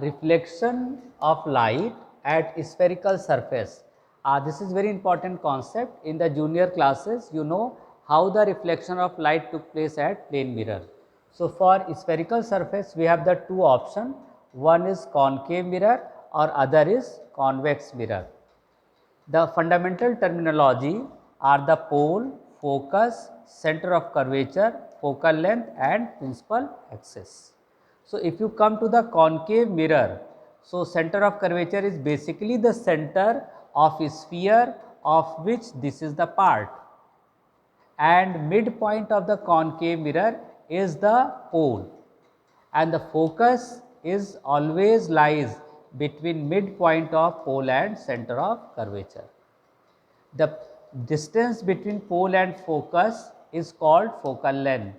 reflection of light at spherical surface. This is very important concept. In the junior classes, you know how the reflection of light took place at plane mirror. So, for spherical surface, we have the two options. One is concave mirror or other is convex mirror. The fundamental terminology are the pole, focus, center of curvature, focal length and principal axis. So, if you come to the concave mirror, so center of curvature is basically the center of a sphere of which this is the part, and midpoint of the concave mirror is the pole, and the focus is always lies between midpoint of pole and center of curvature. The distance between pole and focus is called focal length,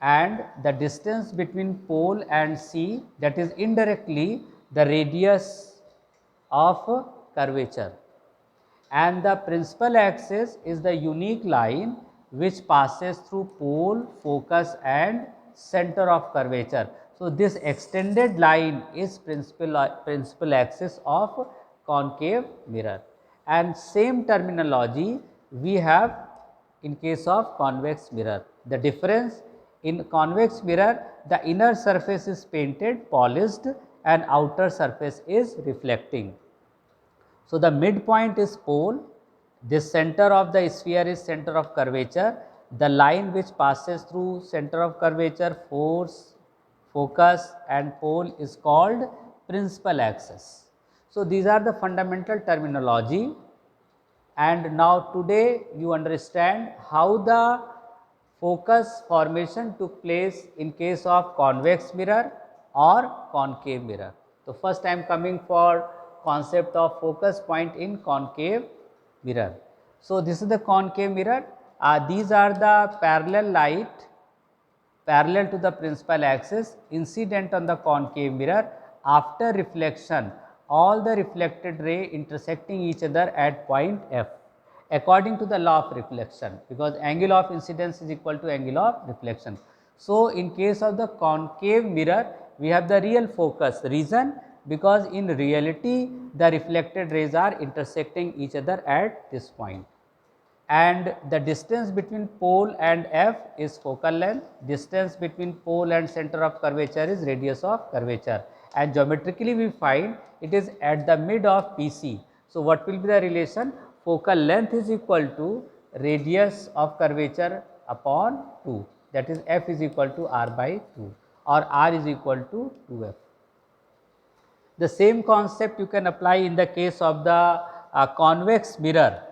and the distance between pole and C, that is indirectly the radius of curvature, and the principal axis is the unique line which passes through pole, focus and center of curvature. So, this extended line is principal axis of concave mirror, and same terminology we have in case of convex mirror. The difference: in convex mirror, the inner surface is painted, polished and outer surface is reflecting. So, the midpoint is pole, this center of the sphere is center of curvature, the line which passes through center of curvature, force, focus and pole is called principal axis. So, these are the fundamental terminology, and now today you understand how the focus formation took place in case of convex mirror or concave mirror. So, first I am coming for concept of focus point in concave mirror. So, this is the concave mirror. These are the parallel light parallel to the principal axis incident on the concave mirror. After reflection, all the reflected ray intersecting each other at point F according to the law of reflection, because angle of incidence is equal to angle of reflection. So, in case of the concave mirror, we have the real focus. Reason: because in reality the reflected rays are intersecting each other at this point, and the distance between pole and F is focal length, distance between pole and center of curvature is radius of curvature, and geometrically we find it is at the mid of PC. So, what will be the relation? Focal length is equal to radius of curvature upon 2, that is F is equal to R by 2 or R is equal to 2F. The same concept you can apply in the case of the convex mirror.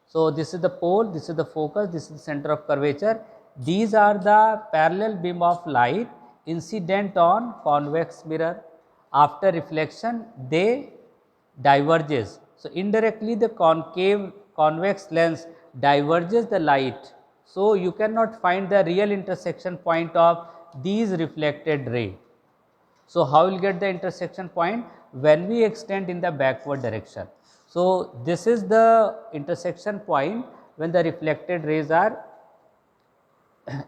So, this is the pole, this is the focus, this is the center of curvature. These are the parallel beam of light incident on convex mirror. After reflection, they diverges. So, indirectly the convex lens diverges the light. So, you cannot find the real intersection point of these reflected ray. So, how will get the intersection point? When we extend in the backward direction. So, this is the intersection point when the reflected rays are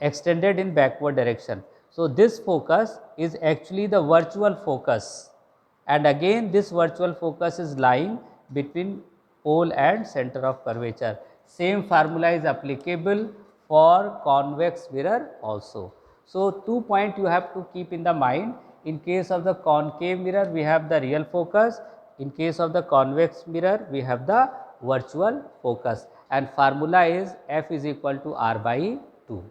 extended in backward direction. So, this focus is actually the virtual focus, and again this virtual focus is lying between pole and center of curvature. Same formula is applicable for convex mirror also. So, 2 points you have to keep in the mind. In case of the concave mirror, we have the real focus. In case of the convex mirror, we have the virtual focus, and formula is F is equal to R by 2.